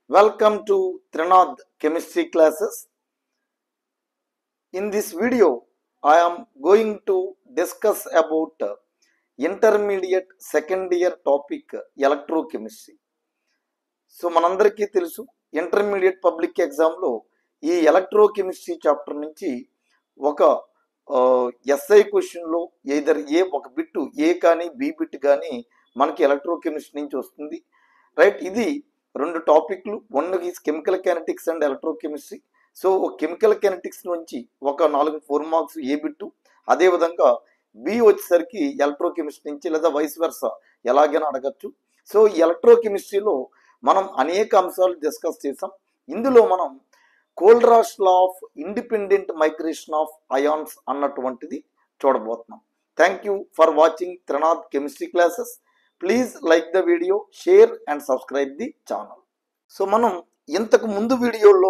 Welcome to Trinad chemistry classes. In this video, I am going to discuss about intermediate second year topic electrochemistry. So మనందరికీ తెలుసు intermediate public ఎగ్జామ్లో ఈ electrochemistry chapter నుంచి ఒక SI క్వశ్చన్లో either ఏ ఒక bit ఏ కానీ బి బిట్ కానీ మనకి ఎలక్ట్రోకెమిస్ట్రీ నుంచి వస్తుంది, రైట్. ఇది రెండు టాపిక్లు, one is chemical kinetics and electrochemistry. So chemical kinetics నుంచి ఒక 4 మార్క్స్ ఏ బిట్టు, అదేవిధంగా బి వచ్చేసరికి ఎలక్ట్రోకెమిస్ట్రీ నుంచి లేదా వైస్ వెర్సా ఎలాగైనా అడగచ్చు. సో ఈ ఎలక్ట్రోకెమిస్ట్రీలో మనం అనేక అంశాలు డిస్కస్ చేసాం. ఇందులో మనం Kohlrausch law of independent migration of ions అన్నటువంటిది చూడబోతున్నాం. Thank you for watching Trinath chemistry క్లాసెస్. Please like the video, share and subscribe the channel. So మనం ఇంతకు ముందు వీడియోలో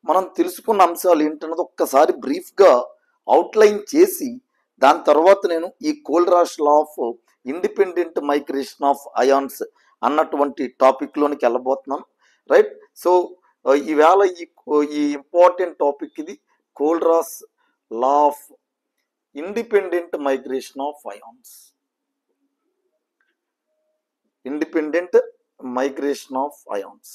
మనం తెలుసుకున్న అంశాలు ఏంటన్నది ఒక్కసారి బ్రీఫ్గా అవుట్లైన్ చేసి దాని తర్వాత నేను ఈ Kohlrausch law of independent migration of ions అన్నటువంటి టాపిక్లోనికి వెళ్ళబోతున్నాను, రైట్. సో ఈవేళ ఈ ఇంపార్టెంట్ టాపిక్ ఇది Kohlrausch law of independent migration of ions. Independent migration of ions.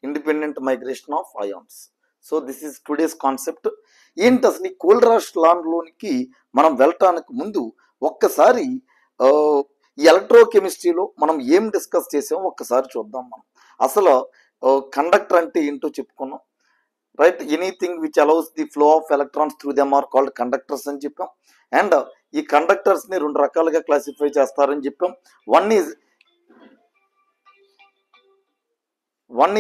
Independent migration of ions. So this is today's concept. ఏంటి అసలు ఈ కోల్రాష్ లాలోనికి మనం వెళ్ళటానికి ముందు ఒక్కసారి ఈ ఎలక్ట్రోకెమిస్ట్రీలో మనం ఏం డిస్కస్ చేసామో ఒక్కసారి చూద్దాం. మనం అసలు కండక్టర్ అంటే ఏంటో చెప్పుకున్నాం, right. Anything which allows the flow of electrons through them are called conductors అని చెప్పాం. అండ్ ఈ కండక్టర్స్ని రెండు రకాలుగా క్లాసిఫై చేస్తారని చెప్పాం. One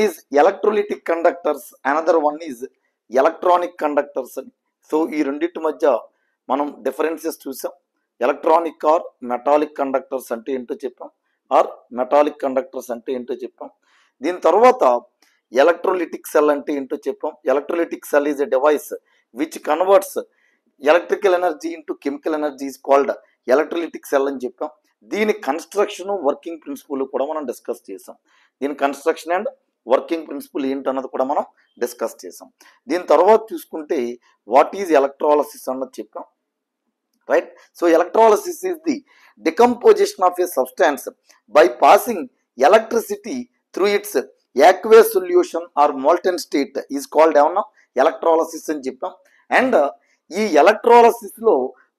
is electrolytic conductors, another one is electronic conductors అని. సో ఈ రెండింటి మధ్య మనం డిఫరెన్సెస్ చూసాం. ఎలక్ట్రానిక్ ఆర్ మెటాలిక్ కండక్టర్స్ అంటే ఏంటో చెప్పాం, ఆర్ మెటాలిక్ కండక్టర్స్ అంటే ఏంటో చెప్పాం. దీని తర్వాత ఎలక్ట్రోలిటిక్ సెల్ అంటే ఏంటో చెప్పాం. Electrolytic cell is a device which converts electrical energy into chemical energy is called electrolytic cell అని చెప్పాం. దీని కన్స్ట్రక్షన్, వర్కింగ్ ప్రిన్సిపల్ కూడా మనం డిస్కస్ చేసాం. దీని కన్స్ట్రక్షన్ అండ్ వర్కింగ్ ప్రిన్సిపల్ ఏంటన్నది కూడా మనం డిస్కస్ చేసాం. దీని తర్వాత చూసుకుంటే వాట్ ఈజ్ ఎలక్ట్రాలసిస్ అన్నది చెప్పాం, right. So electrolysis is the decomposition of A substance by passing electricity through it's aqueous solution or molten state is called ఏమన్నా ఎలక్ట్రాలసిస్ అని చెప్పాం. అండ్ ఈ ఎలక్ట్రాలసిస్లో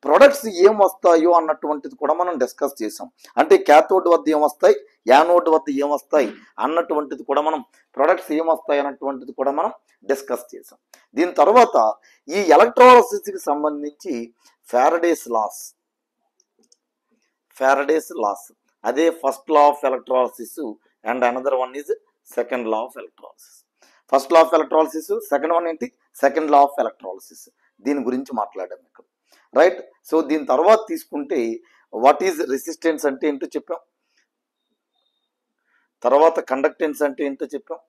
ప్రొడక్ట్స్ ఏం వస్తాయో అన్నటువంటిది కూడా మనం డిస్కస్ చేసాం. అంటే క్యాథోడ్ వద్ద ఏం వస్తాయి, యానోడ్ వద్ద ఏం వస్తాయి అన్నటువంటిది కూడా మనం, ప్రొడక్ట్స్ ఏం వస్తాయి అన్నటువంటిది కూడా మనం డిస్కస్ చేసాం. దీని తర్వాత ఈ ఎలక్ట్రాలసిస్కి సంబంధించి ఫారడేస్ లాస్, అదే first law of electrolysis and another one is second law of electrolysis. First law of electrolysis, second one ఏంటి, సెకండ్ లా ఆఫ్ ఎలక్ట్రాలసిస్. దీని గురించి మాట్లాడాం ఇక్కడ, రైట్. సో దీని తర్వాత తీసుకుంటే వాట్ ఈజ్ రెసిస్టెన్స్ అంటే ఏంటో చెప్పాం, తర్వాత కండక్టెన్స్ అంటే ఏంటో చెప్పాం,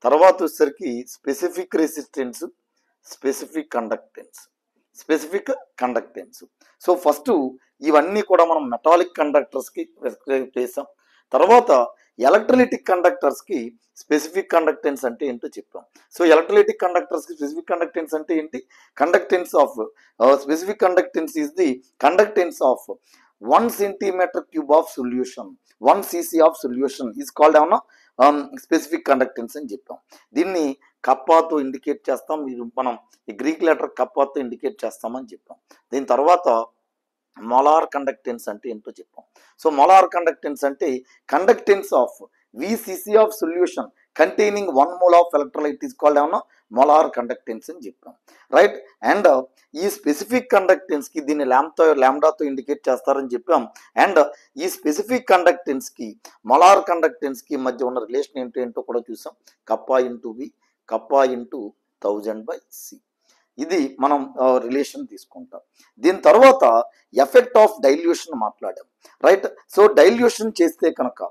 తర్వాత వచ్చేసరికి specific resistance, specific conductance. So first ఇవన్నీ కూడా మనం మెటాలిక్ కండక్టర్స్కి చేసాం. తర్వాత ఎలక్ట్రోలిటిక్ కండక్టర్స్కి స్పెసిఫిక్ కండక్టెన్స్ అంటే ఏంటో చెప్పాం. సో ఎలక్ట్రోలిటిక్ కండక్టర్స్కి స్పెసిఫిక్ కండక్టెన్స్ అంటే ఏంటి, conductance of specific conductance is the conductance of 1 centimetre cube of solution, 1 cc of solution is called ఏమన్నా స్పెసిఫిక్ కండక్టెన్స్ అని చెప్పాం. దీన్ని కప్పాతో ఇండికేట్ చేస్తాం, మనం ఈ గ్రీక్ లెటర్ కప్పాతో ఇండికేట్ చేస్తామని చెప్పాం. దీని తర్వాత మొలార్ కండక్టెన్స్ అంటే ఏంటో చెప్పాం. సో మొలార్ కండక్టెన్స్ అంటే conductance of VCC of solution containing 1 mole of electrolyte is called ఏమన్నా మొలార్ కండక్టెన్స్ అని చెప్పాం, రైట్. అండ్ ఈ స్పెసిఫిక్ కండక్టెన్స్కి దీన్ని ల్యాండాతో ఇండికేట్ చేస్తారని చెప్పాం. అండ్ ఈ స్పెసిఫిక్ కండక్టెన్స్కి మొలార్ కండక్టెన్స్కి మధ్య ఉన్న రిలేషన్ ఏంటో కూడా చూసాం. Kappa into V, kappa into 1000/C. ఇది మనం రిలేషన్ తీసుకుంటాం. దీని తర్వాత ఎఫెక్ట్ ఆఫ్ డైల్యూషన్ మాట్లాడాం, రైట్. సో డైల్యూషన్ చేస్తే కనుక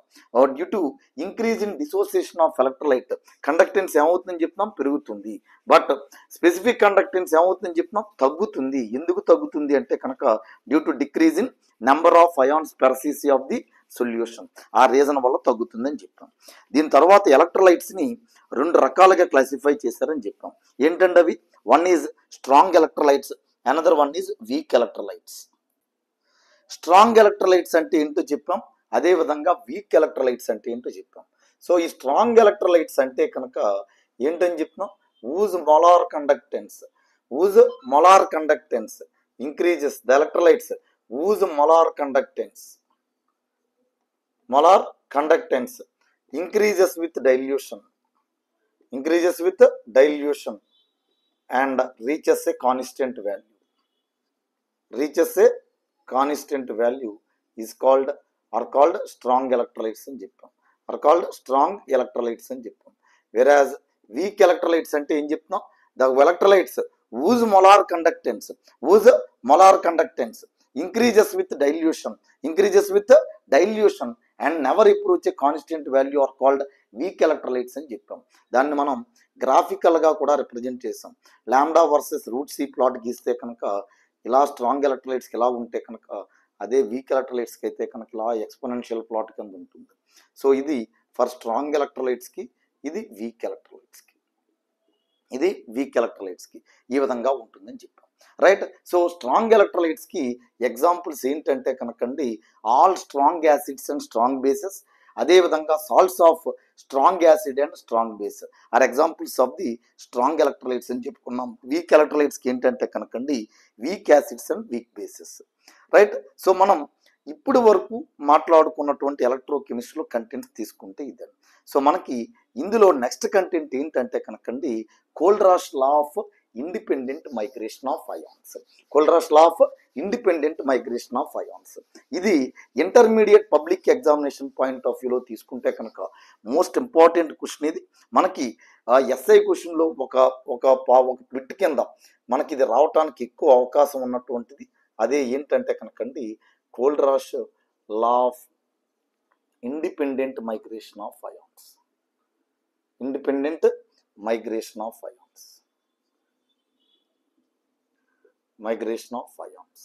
due to increase in dissociation of electrolyte conductance ఏమవుతుందని చెప్తున్నాం, పెరుగుతుంది. బట్ స్పెసిఫిక్ కండక్టెన్స్ ఏమవుతుందని చెప్తున్నాం, తగ్గుతుంది. ఎందుకు తగ్గుతుంది అంటే కనుక due to decrease in number of ions per CC of the solution. ఆ రీజన్ వల్ల తగ్గుతుందని చెప్పాం. దీని తర్వాత ఎలక్ట్రోలైట్స్ని 2 రకాలుగా క్లాసిఫై చేశారని చెప్పాం. ఏంటంటే అవి, one is strong electrolytes, another one is week electrolytes. Strong electrolytes అంటే ఏంటో చెప్పాం, అదేవిధంగా వీక్ ఎలక్ట్రోలైట్స్ అంటే ఏంటో చెప్పాం. సో ఈ స్ట్రాంగ్ ఎలక్ట్రోలైట్స్ అంటే కనుక ఏంటని చెప్తున్నాం, whose molar conductance increases, the electrolytes whose molar conductance increases with dilution and reaches a constant value is called strong electrolytes అని చెప్పాం. Whereas weak electrolytes అంటే ఏం చెప్తున్నాం, the electrolytes whose molar conductance increases with dilution and never approach a constant value are called weak electrolytes అని చెప్పాం. దాన్ని మనం గ్రాఫికల్గా కూడా రిప్రజెంట్ చేసాం. Lambda versus root C plot గీస్తే కనుక ఇలా స్ట్రాంగ్ ఎలక్ట్రోలైట్స్కి ఎలా ఉంటే కనుక, అదే వీక్ ఎలక్ట్రోలైట్స్కి అయితే కనుక ఇలా ఎక్స్పోనెన్షియల్ ప్లాట్ కింద ఉంటుంది. సో ఇది ఫర్ స్ట్రాంగ్ ఎలక్ట్రోలైట్స్కి, ఇది వీక్ ఎలక్ట్రోలైట్స్కి ఈ విధంగా ఉంటుందని చెప్పాం. రైట్. సో స్ట్రాంగ్ ఎలక్ట్రోలైట్స్కి ఎగ్జాంపుల్స్ ఏంటంటే కనుకండి, all strong acids and strong bases, అదేవిధంగా salts of strong acid and strong base are examples of the strong electrolytes అని చెప్పుకున్నాం. వీక్ ఎలక్ట్రోలైట్స్కి ఏంటంటే కనుకండి, weak acids and weak bases. Right. So మనం ఇప్పుడు వరకు మాట్లాడుకున్నటువంటి ఎలక్ట్రోకెమిస్ట్రీలో కంటెంట్స్ తీసుకుంటే ఇదండి. సో మనకి ఇందులో నెక్స్ట్ కంటెంట్ ఏంటంటే కనుకండి, Kohlrausch law of independent migration of ions. ఇది intermediate public examination point of వ్యూలో తీసుకుంటే కనుక మోస్ట్ ఇంపార్టెంట్ క్వశ్చన్ ఇది. మనకి ఎస్ఐ క్వశ్చన్లో ఒక బిట్ కింద మనకి ఇది రావటానికి ఎక్కువ అవకాశం ఉన్నటువంటిది. అదే ఏంటంటే కనుకండి, Kohlrausch law of independent migration of ions.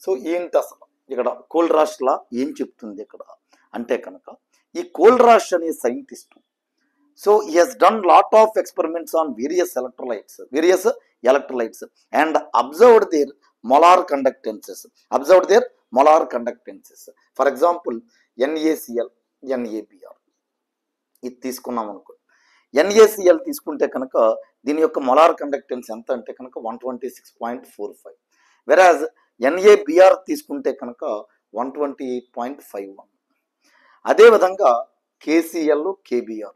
So ఏంటి అసలు ఇక్కడ కోల్రాష్ లా ఏం చెప్తుంది ఇక్కడ అంటే కనుక, ఈ కోల్రాష్ అనే scientist, so he has done lot of experiments on various electrolytes and observed their molar conductances. For example, NaCl, NaBr ఇది తీసుకున్నాం అనుకో. NaCl తీసుకుంటే కనుక దీని యొక్క మొలార్ కండక్టెన్స్ ఎంత అంటే కనుక 126.45, వెరాజ్ NaBr తీసుకుంటే కనుక 128.51. అదేవిధంగా KCl, KBr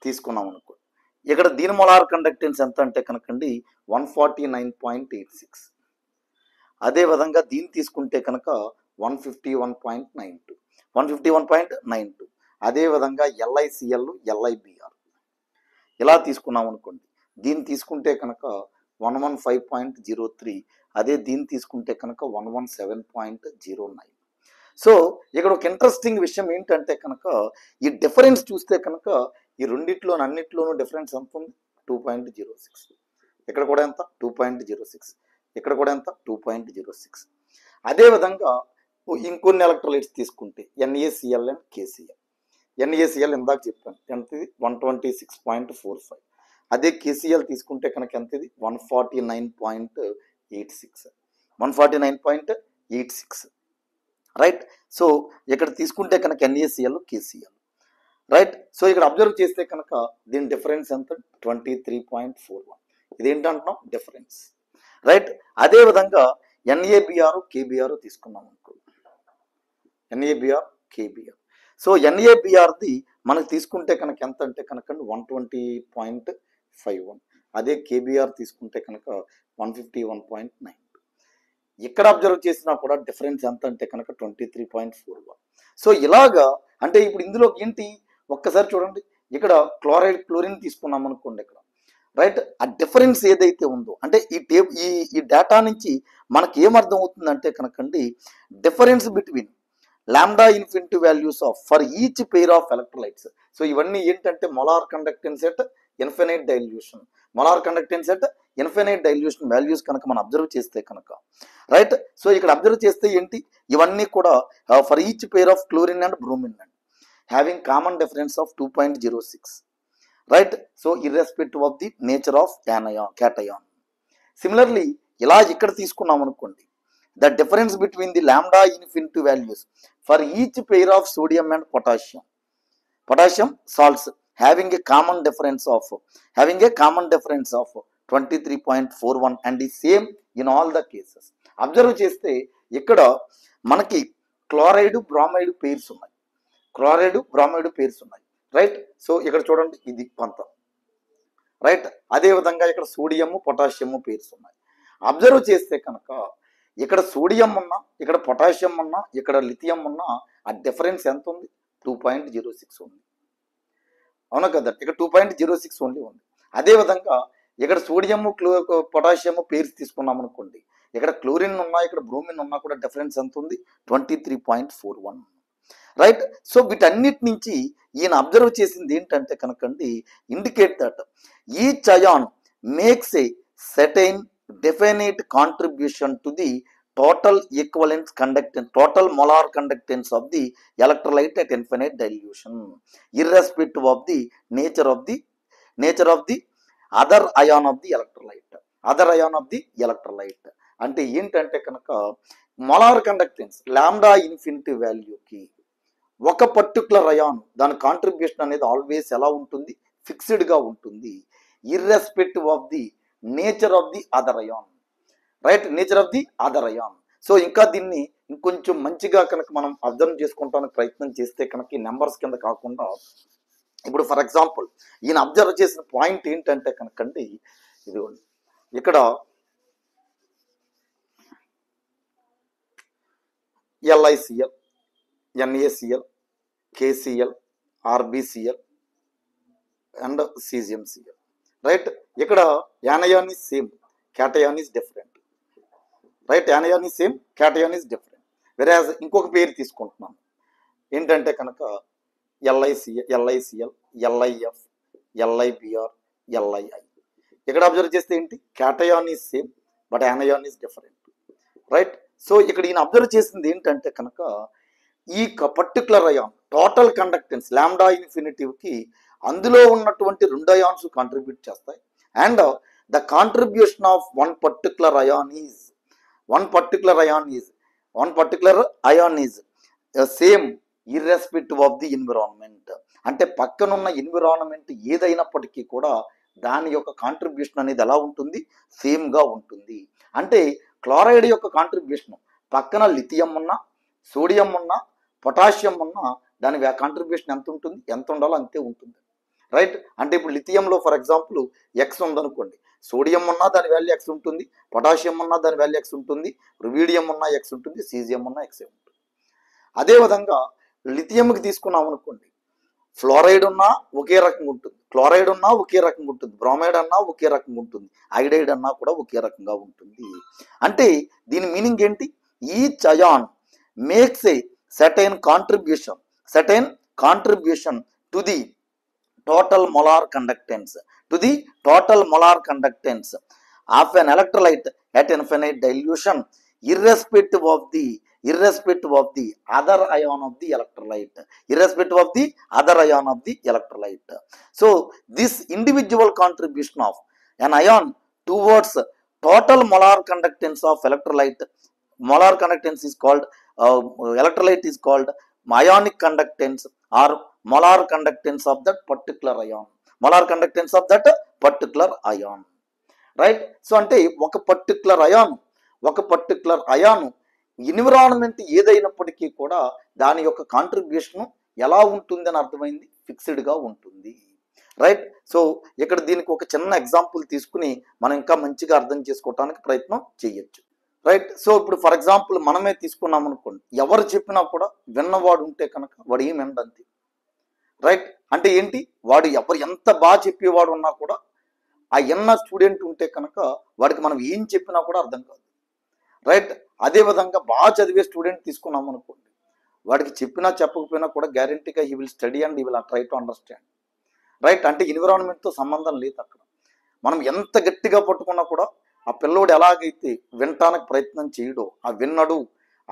తీసుకున్నాం అనుకో. ఇక్కడ దీని మొలార్ కండక్టెన్స్ ఎంత అంటే కనుకండి 149.86. అదేవిధంగా దీన్ని తీసుకుంటే కనుక 151.92. అదేవిధంగా LiCl, LiBr ఇలా తీసుకున్నాం అనుకోండి. దీన్ని తీసుకుంటే కనుక 115.03, అదే దీన్ని తీసుకుంటే కనుక 117.09. సో ఇక్కడ ఒక ఇంట్రెస్టింగ్ విషయం ఏంటంటే కనుక, ఈ డిఫరెన్స్ చూస్తే కనుక ఈ అన్నిట్లోనూ డిఫరెన్స్ ఎంత ఉంది, 2.06. ఇక్కడ కూడా ఎంత 2.06, ఇక్కడ కూడా ఎంత 2.06. అదేవిధంగా ఇంకొన్ని ఎలక్ట్రోలైట్స్ తీసుకుంటే NaCl అండ్ KCl. NaCl ఇందాక చెప్పాను ఎంతది 126.45. అదే KCl తీసుకుంటే కనుక ఎంతది 149.86. రైట్. సో ఇక్కడ తీసుకుంటే కనుక NaCl, KCl. రైట్. సో ఇక్కడ అబ్జర్వ్ చేస్తే కనుక దీని డిఫరెన్స్ ఎంత 23.41. ఇదేంటంటున్నాం డిఫరెన్స్. రైట్. అదేవిధంగా NaBr, KBr తీసుకున్నాం అనుకో. NaBr, KBr. సో NaBrది మనకు తీసుకుంటే కనుక ఎంత అంటే కనుక 120.51. అదే KBr తీసుకుంటే కనుక 151.9. ఇక్కడ అబ్జర్వ్ చేసినా కూడా డిఫరెన్స్ ఎంత అంటే కనుక 23.41. సో ఇలాగా అంటే ఇప్పుడు ఇందులో ఏంటి ఒక్కసారి చూడండి, ఇక్కడ క్లోరిన్ తీసుకున్నాం అనుకోండి ఇక్కడ. రైట్. ఆ డిఫరెన్స్ ఏదైతే ఉందో అంటే ఈ డేటా నుంచి మనకి ఏమర్థం అవుతుందంటే కనుకండి, difference between lambda infinity values of for each pair of electrolytes. So ఇవన్నీ ఏంటంటే molar conductance at infinite dilution, molar conductance at infinite dilution values కనుక మనం అబ్జర్వ్ చేస్తే కనుక, రైట్. సో ఇక్కడ అబ్జర్వ్ చేస్తే ఏంటి, ఇవన్నీ కూడా for each pair of chlorine and bromine and having common difference of 2.06, right. So irrespective of the nature of cation. Similarly ఇలా ఇక్కడ తీసుకున్నాం అనుకోండి, the difference between the lambda infinity values for each pair of sodium and potassium salts having a common difference of 23.41 and the same in all the cases. Observe చేస్తే ఇక్కడ మనకి chloride bromide pairs ఉన్నాయి, right. So ఇక్కడ చూడండి, ఇది కొంత, right. అదేవిధంగా ఇక్కడ సోడియము పొటాషియము పేర్స్ ఉన్నాయి. అబ్జర్వ్ చేస్తే కనుక ఇక్కడ సోడియం ఉన్నా, ఇక్కడ పొటాషియం ఉన్నా, ఇక్కడ లిథియం ఉన్నా, ఆ డిఫరెన్స్ ఎంత ఉంది, 2.06 ఉంది, అవునా కదా. ఇక్కడ 2.06 ఓన్లీ ఉంది. అదేవిధంగా ఇక్కడ సోడియము పొటాషియము పేర్స్ తీసుకున్నాం అనుకోండి, ఇక్కడ క్లోరిన్ ఉన్నా, ఇక్కడ బ్రోమిన్ ఉన్నా కూడా డిఫరెన్స్ ఎంత ఉంది, 23.41, రైట్. సో వీటన్నిటి నుంచి ఈయన అబ్జర్వ్ చేసింది ఏంటంటే కనుకండి, indicate that each ion makes a certain definite contribution to the total equivalent conductance, total molar conductance of the electrolyte at infinite dilution, irrespective of the nature of the other ion of the electrolyte. అంటే ఏంటంటే కనుక molar conductance lambda infinity వాల్యూకి ఒక particular ion దాని contribution అనేది always ఎలా ఉంటుంది, ఫిక్స్డ్గా ఉంటుంది, irrespective of the nature of the other ion, right, nature of the other ion. So ఇంకా దీన్ని ఇంకొంచెం మంచిగా కనుక మనం అర్థం చేసుకోవడానికి ప్రయత్నం చేస్తే కనుక ఈ నెంబర్స్ కింద కాకుండా, ఇప్పుడు ఫర్ ఎగ్జాంపుల్ ఈయన అబ్జర్వ్ చేసిన పాయింట్ ఏంటంటే కనుకండి, ఇదిగోండి ఇక్కడ LiCl, NaCl, KCl, RbCl and CgMCl, right. ఇక్కడ anion is same, cation is different, right. anion is same, cation is different. వెరాజ్ ఇంకొక పేరు తీసుకుంటున్నాను ఏంటంటే కనుక LiCl, LiF, LiBr, Lii. ఇక్కడ అబ్జర్వ్ చేస్తే ఏంటి, cation is same but anion is different, right. So ఇక్కడ ఈయన అబ్జర్వ్ చేసింది ఏంటంటే కనుక ఈ particular ion total conductance lambda ఇన్ఫినిటీవ్కి అందులో ఉన్నటువంటి 2 అయాన్స్ కాంట్రిబ్యూట్ చేస్తాయి, and the contribution of one particular ion is same irrespective of the environment. అంటే పక్కనున్న ఎన్విరాన్మెంట్ ఏదైనప్పటికీ కూడా దాని యొక్క కాంట్రిబ్యూషన్ అనేది ఎలా ఉంటుంది, సేమ్గా ఉంటుంది. అంటే క్లోరైడ్ యొక్క కాంట్రిబ్యూషన్ పక్కన లిథియం ఉన్నా, సోడియం ఉన్నా, పొటాషియం ఉన్నా దాని కాంట్రిబ్యూషన్ ఎంత ఉంటుంది, ఎంత ఉండాలో అంతే ఉంటుంది, రైట్. అంటే ఇప్పుడు లిథియంలో ఫర్ ఎగ్జాంపుల్ ఎక్స్ ఉందనుకోండి, సోడియం ఉన్నా దాని వాల్యూ ఎక్స్ ఉంటుంది, పొటాషియం ఉన్నా దాని వాల్యూ ఎక్స్ ఉంటుంది, రుబీడియం ఉన్నా ఎక్స్ ఉంటుంది, సీజియం ఉన్నా ఎక్సే ఉంటుంది. అదేవిధంగా లిథియంకి తీసుకున్నాం అనుకోండి, ఫ్లోరైడ్ ఉన్నా ఒకే రకంగా ఉంటుంది, క్లోరైడ్ ఉన్నా ఒకే రకంగా ఉంటుంది, బ్రోమైడ్ అన్నా ఒకే రకంగా ఉంటుంది, ఐడైడ్ అన్నా కూడా ఒకే రకంగా ఉంటుంది. అంటే దీని మీనింగ్ ఏంటి, each ion makes a certain contribution to the total molar conductance of an electrolyte at infinite dilution, irrespective of the other ion of the electrolyte. So this individual contribution of an ion towards total molar conductance of electrolyte, molar conductance is called electrolyte is called ionic conductance or molar conductance of that particular ion, right. So అంటే ఒక particular ion environment ఏదైనప్పటికీ కూడా దాని యొక్క contribution ఎలా ఉంటుంది అని అర్థమైంది, ఫిక్స్డ్గా ఉంటుంది, రైట్. సో ఇక్కడ దీనికి ఒక చిన్న ఎగ్జాంపుల్ తీసుకుని మనం ఇంకా మంచిగా అర్థం చేసుకోవడానికి ప్రయత్నం చేయొచ్చు, రైట్. సో ఇప్పుడు ఫర్ ఎగ్జాంపుల్ మనమే తీసుకున్నాం అనుకోండి, ఎవరు చెప్పినా కూడా విన్నవాడు ఉంటే కనుక వాడు ఏం ఎండంతే, రైట్. అంటే ఏంటి, వాడు ఎంత బాగా చెప్పేవాడు ఉన్నా కూడా ఆ ఎన్న స్టూడెంట్ ఉంటే కనుక వాడికి మనం ఏం చెప్పినా కూడా అర్థం కాదు, రైట్. అదేవిధంగా బాగా చదివే స్టూడెంట్ తీసుకున్నాం అనుకోండి, వాడికి చెప్పినా చెప్పకపోయినా కూడా గ్యారంటీగా he will study and he will try to understand, right. అంటే ఎన్విరాన్మెంట్తో సంబంధం లేదు అక్కడ. మనం ఎంత గట్టిగా పట్టుకున్నా కూడా ఆ పిల్లోడు ఎలాగైతే వినటానికి ప్రయత్నం చేయడో, ఆ విన్నడు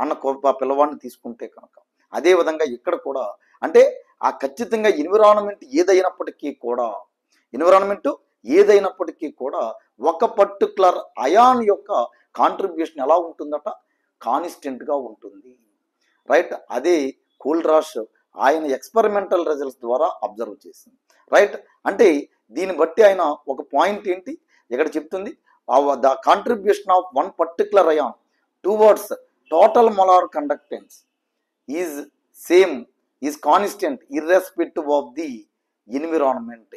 అన్న కోప ఆ పిల్లవాడిని తీసుకుంటే కనుక అదేవిధంగా ఇక్కడ కూడా అంటే ఆ ఖచ్చితంగా ఎన్విరాన్మెంట్ ఏదైనప్పటికీ కూడా ఒక పర్టికులర్ అయాన్ యొక్క కాంట్రిబ్యూషన్ ఎలా ఉంటుందట, కాన్స్టెంట్గా ఉంటుంది. రైట్, అదే కోల్రాష్ ఆయన ఎక్స్పెరిమెంటల్ రిజల్ట్స్ ద్వారా అబ్జర్వ్ చేసింది. రైట్, అంటే దీన్ని బట్టి ఆయన ఒక పాయింట్ ఏంటి ఇక్కడ చెప్తుంది, the contribution of one particular ion towards total molar conductance is same, is constant irrespective of the environment,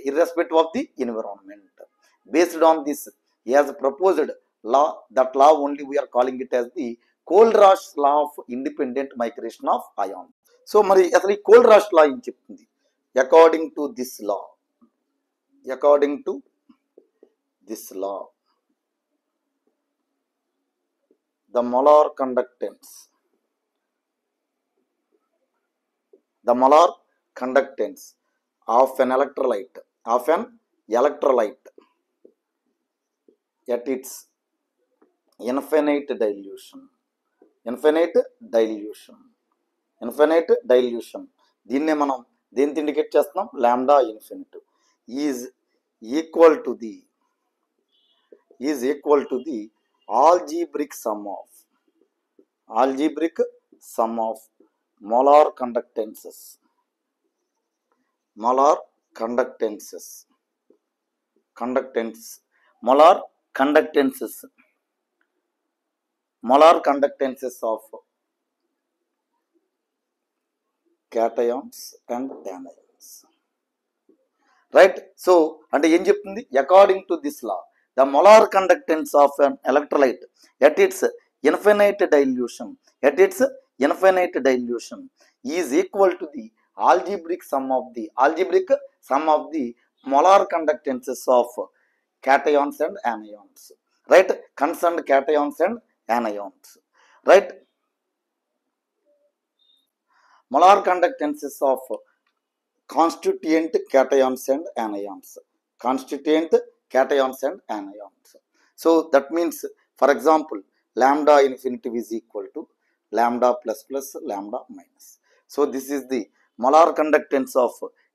based on this he has proposed law. That law only we are calling it as the Kohlrausch law of independent migration of ion. So మరి అసలు ఈ Kohlrausch law ఏం చెప్తుంది? according to this law the molar conductance of an electrolyte at its infinite dilution దీన్నే మనం దేంతో indicate చేస్తున్నాం, lambda infinite is equal to the algebraic sum of molar conductances of cations and anions. Right, so అంటే ఏం చెప్తుంది, according to this law the molar conductance of an electrolyte at its infinite dilution is equal to the algebraic sum of the molar conductances of cations and anions. Right, concerned cations and anions. Right, molar conductances of constituent cations and anions. So that means, for example, lambda infinity is equal to lambda plus lambda minus. So this is the molar conductance of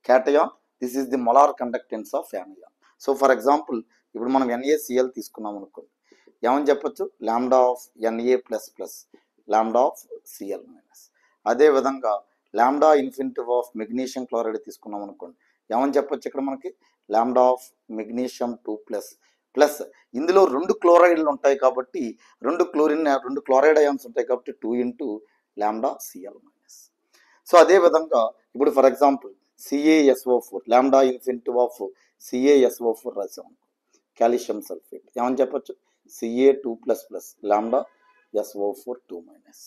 cation, this is the molar conductance of anion. So for example, ఇప్పుడు మనం NaCl తీసుకున్నాం అనుకోండి, ఏమని చెప్పొచ్చు, lambda of Na plus lambda of Cl minus. అదేవిధంగా lambda infinity of magnesium chloride తీసుకున్నాం అనుకోండి, ఏమని చెప్పొచ్చు ఇక్కడ మనకి, లాంబ్డా ఆఫ్ మెగ్నీషియం 2 ప్లస్ ఇందులో 2 క్లోరైడ్లు ఉంటాయి కాబట్టి 2 క్లోరైడ్ అయాన్స్ ఉంటాయి కాబట్టి 2 into lambda Cl minus. So అదేవిధంగా ఇప్పుడు for example CaSO4, lambda infinity of CaSO4 రాసాం, కాల్షియం సల్ఫేట్, ఏమని చెప్పొచ్చు, Ca2 plus lambda SO4 2 minus.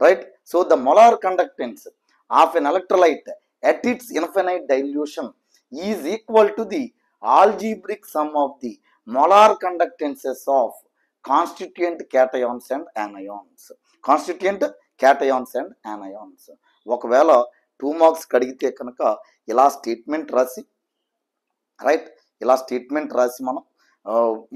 Right, so the molar conductance of an electrolyte at its infinite dilution is equal to the algebraic sum of the molar conductances of constituent cations and anions. ఒకవేళ 2 marks కడిగితే కనుక ఇలా statement రాసి, right, ఇలా statement రాసి మనం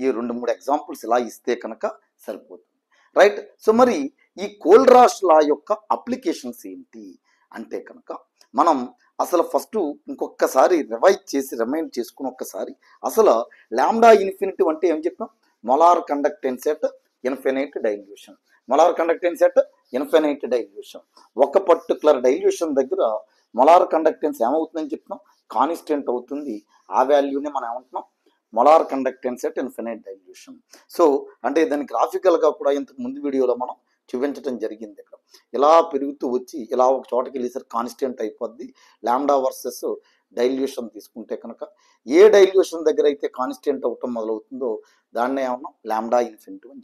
ఈ 2-3 examples ఇలా ఇస్తే కనుక సరిపోతుంది. రైట్, సో మరి ఈ కోల్రాష్ లా యొక్క అప్లికేషన్స్ ఏంటి అంటే కనుక మనం అసలు ఫస్ట్ ఇంకొకసారి రిమైండ్ చేసుకుని ఒక్కసారి అసలు లాంబ్డా ఇన్ఫినిటీ అంటే ఏం చెప్పాం, molar conductance at infinite dilution. ఒక పర్టికులర్ డైల్యూషన్ దగ్గర మొలార్ కండక్టెన్స్ ఏమవుతుందని చెప్తున్నాం, కాన్స్టెంట్ అవుతుంది. ఆ వాల్యూని మనం ఏమంటున్నాం, molar conductance at infinite dilution. So అంటే దాని గ్రాఫికల్గా కూడా ఇంతకు ముందు వీడియోలో మనం చూపించడం జరిగింది. ఇక్కడ ఇలా పెరుగుతూ వచ్చి ఇలా ఒక చోటకి వెళ్ళేసరికి కాన్స్టెంట్ అయిపోద్ది. లాంబ్డా వర్సెస్ డైల్యూషన్ తీసుకుంటే కనుక ఏ డైల్యూషన్ దగ్గర అయితే కాన్స్టెంట్ అవటం మొదలవుతుందో దాన్నే ఏమన్నా లాంబ్డా ఇన్ఫినిటీ అని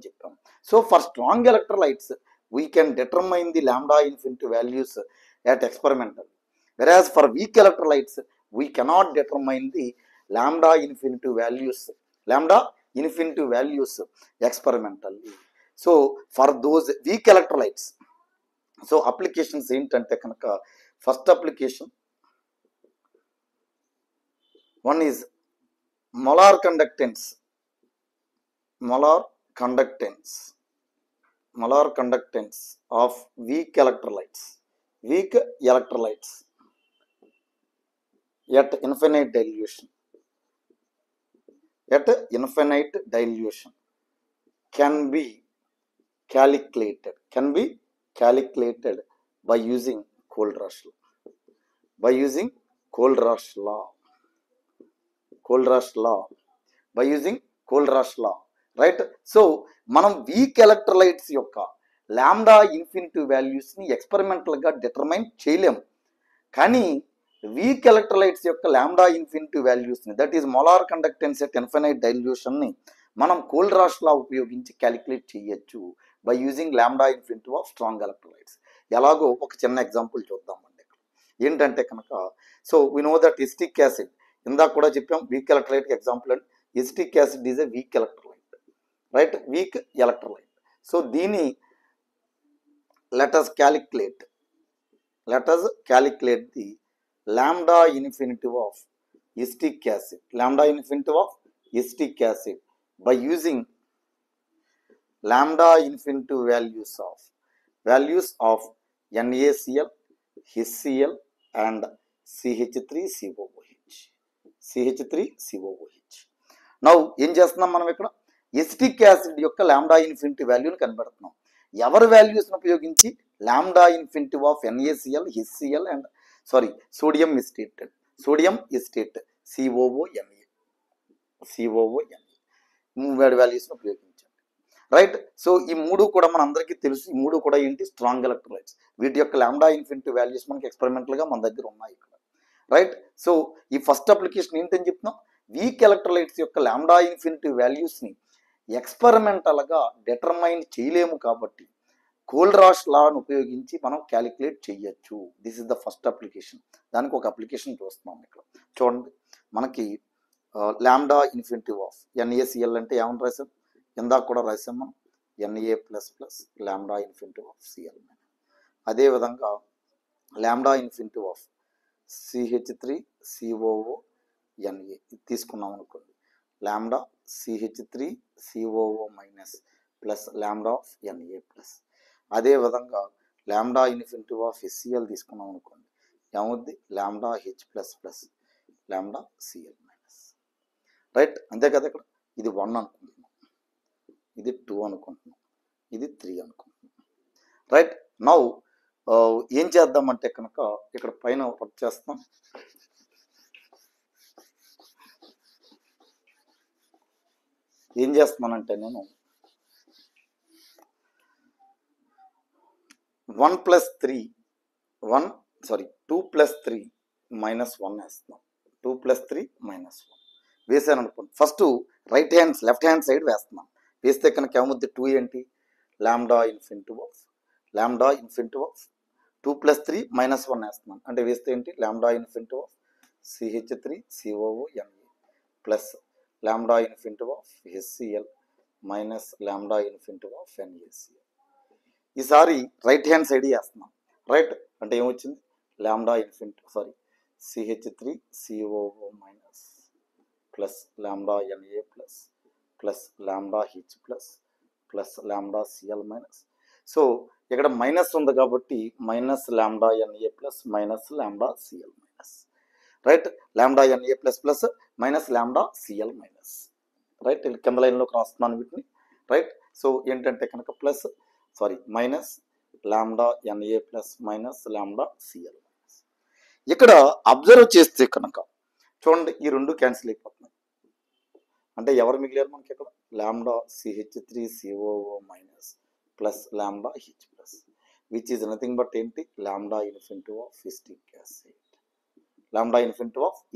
చెప్పాం. So for strong electrolytes we can determine the lambda infinity values at experimental, whereas for weak electrolytes we cannot determine the lambda infinity values experimentally. So for those weak electrolytes, so applications ఏంటంటే కనుక first application One is molar conductance, molar conductance, molar conductance of weak electrolytes at infinite dilution, can be calculated by using Kohlrausch law, Kohlrausch law, by using Kohlrausch law, right? So మనం weak electrolytes యొక్క lambda infinity వాల్యూస్ని ఎక్స్పెరిమెంటల్గా determine చేయలేము, కానీ weak electrolytes యొక్క lambda infinity వాల్యూస్ని, that is molar conductance at infinite డైల్యూషన్ని మనం కోల్రాష్ లా ఉపయోగించి క్యాలిక్యులేట్ చేయొచ్చు by using lambda infinity of strong electrolytes. ఎలాగో ఒక చిన్న ఎగ్జాంపుల్ చూద్దామండి. ఏంటంటే కనుక, so we know that acetic acid, ఇందాక కూడా చెప్పాం వీక్ ఎలక్ట్రోలైట్ ఎగ్జాంపుల్ అండి. Acetic acid is a weak electrolyte, right? Weak electrolyte. So దీని let us calculate the lambda infinity of acetic acid, by using lambda infinity values of NaCl, HCl and CH3COOH. Now ఏం చేస్తున్నాం మనం ఇక్కడ? Acetic acid యొక్క lambda infinity వాల్యూని కనబెడుతున్నాం. ఎవరి వాల్యూస్ని ఉపయోగించి? Lambda infinity of NaCl, HCl and sodium acetate, COONA, మూడు వాల్యూస్ని ఉపయోగించండి, రైట్? సో ఈ మూడు కూడా మన అందరికీ తెలుసు. ఈ మూడు కూడా ఏంటి? Strong electrolytes. వీటి యొక్క లాంబ్డా ఇన్ఫినిటీ వాల్యూస్ మనకి ఎక్స్పెరిమెంటల్గా మన దగ్గర ఉన్నాయి ఇక్కడ, రైట్? సో ఈ ఫస్ట్ అప్లికేషన్ ఏంటని చెప్తున్నాం? వీక్ ఎలక్ట్రోలైట్స్ యొక్క లాంబ్డా ఇన్ఫినిటీ వాల్యూస్ని ఎక్స్పెరిమెంటల్గా డిటర్మైన్ చేయలేము కాబట్టి కోల్రాష్ లాను ఉపయోగించి మనం క్యాలిక్యులేట్ చేయొచ్చు. This is the first application. దానికి ఒక అప్లికేషన్ చూస్తున్నాం ఇక్కడ. చూడండి, మనకి లాంబ్డా ఇన్ఫినిటీ ఆఫ్ NaCl అంటే ఏమని రాసాం? ఇందాక కూడా రాసాం మనం, Na++ lambda infinity of Cl. అదేవిధంగా లాంబ్డా ఇన్ఫినిటీ ఆఫ్ CH3COONA ఇది తీసుకున్నాం అనుకోండి, lambda CH3COO- plus lambda of Na+. అదేవిధంగా లాంబ్డా ఇన్ఫినిటీ ఆఫ్ HCl తీసుకున్నాం అనుకోండి, ఏమవుద్ది? Lambda H++ lambda Cl-, right? అంతే కదా. ఇక్కడ ఇది 1 అనుకుంటున్నాం, ఇది 2 అనుకుంటున్నాం, ఇది 3 అనుకుంటున్నాం, రైట్? నౌ ఏం చేద్దామంటే కనుక ఇక్కడ పైన వర్క్ చేస్తాం. ఏం చేస్తున్నానంటే నేను 2 + 3 -1 వేస్తున్నాం. 2 + 3 -1 వేసాను అనుకోండి. ఫస్ట్ లెఫ్ట్ హ్యాండ్ సైడ్ వేస్తున్నాం. వేస్తే కనుక ఏమవుద్ది? 2 ఏంటి? లాంబ్డా ఇన్ఫినిటీ ఆఫ్ 2 + 3 -1 వేస్తున్నాం అంటే వేస్తే ఏంటి? Lambda infinity of CH3COONA plus lambda infinity of HCl minus lambda infinity of NaCl. ఈసారి రైట్ హ్యాండ్ సైడ్ వేస్తున్నాం, రైట్? అంటే ఏమొచ్చింది? Lambda infinity CH3COO- plus lambda Na plus lambda H plus lambda Cl minus. So ఇక్కడ minus ఉంది కాబట్టి minus lambda Na minus lambda Cl minus, right? Lambda Na++ minus lambda Cl minus, right? కింద లైన్లోకి రాస్తున్నాను వీటిని, right? So ఏంటంటే కనుక minus lambda Na+ minus lambda Cl minus. ఇక్కడ అబ్జర్వ్ చేస్తే కనుక చూడండి, ఈ రెండు క్యాన్సిల్ అయిపోతున్నాయి. అంటే ఎవరు మిగిలారు మనకి ఇక్కడ? Lambda CH3COO- plus lambda H which is nothing but ఏంటి? Lambda infinity of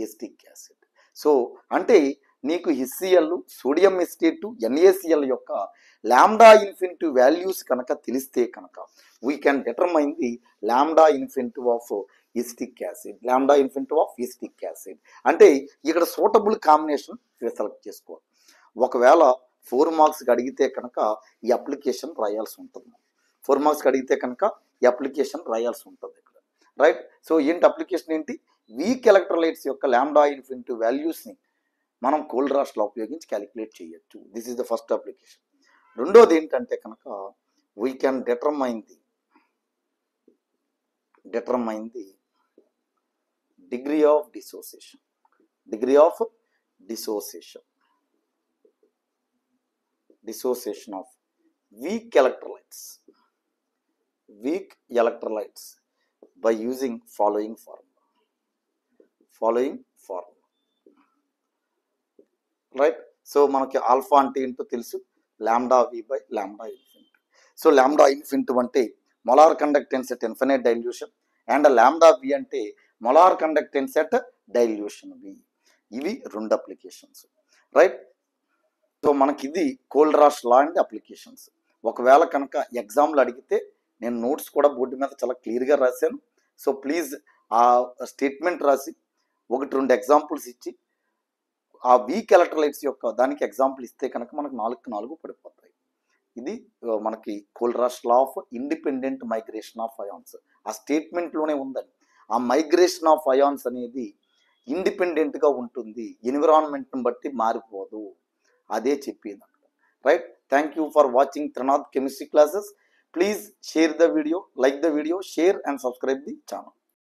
acetic acid. So అంటే నీకు HCl, సోడియం ఎసిటేట్, NaCl యొక్క లాంబ్డా ఇన్ఫినిటీ వాల్యూస్ కనుక తెలిస్తే కనుక we can determine the lambda infinity of acetic acid. అంటే ఇక్కడ suitable combination select చేసుకోవాలి. ఒకవేళ 4 మార్క్స్కి అడిగితే కనుక ఈ అప్లికేషన్ రాయాల్సి ఉంటుంది. 4 మార్క్స్కి అడిగితే కనుక ఈ అప్లికేషన్ రాయాల్సి ఉంటుంది ఇక్కడ, రైట్? సో ఏంటి అప్లికేషన్ ఏంటి? వీక్ ఎలక్ట్రోలైట్స్ యొక్క లాంబ్డా ఇన్ఫినిటీ వాల్యూస్ని మనం కోల్రాష్లో ఉపయోగించి క్యాలిక్యులేట్ చేయొచ్చు. This is the first application. రెండోది ఏంటంటే కనుక we can determine the degree of dissociation of weak electrolytes by using following formula, right? So మనకి ఆల్ఫా అంటే ఏంటో తెలుసు, lambda V by lambda infinity. So lambda infinity అంటే molar conductance at infinite dilution and lambda V అంటే molar conductance at dilution V. ఇవి రెండు applications, right? So మనకి ఇది కోల్రాష్ లా అండ్ అప్లికేషన్స్. ఒకవేళ కనుక ఎగ్జామ్లు అడిగితే నేను నోట్స్ కూడా బోర్డు మీద చాలా క్లియర్గా రాశాను. సో ప్లీజ్ ఆ స్టేట్మెంట్ రాసి 1-2 ఎగ్జాంపుల్స్ ఇచ్చి ఆ వీక్ ఎలక్ట్రోలైట్స్ యొక్క దానికి ఎగ్జాంపుల్ ఇస్తే కనుక మనకు 4 పడిపోతాయి. ఇది మనకి Kohlrausch law of independent migration of ions. ఆ స్టేట్మెంట్లోనే ఉందని. ఆ మైగ్రేషన్ ఆఫ్ అయాన్స్ అనేది ఇండిపెండెంట్గా ఉంటుంది, ఎన్విరాన్మెంట్ని బట్టి మారిపోదు. అదే చెప్పింది, right? Thank you for watching Trinath chemistry క్లాసెస్. Please share the video, like the video, share and subscribe the channel.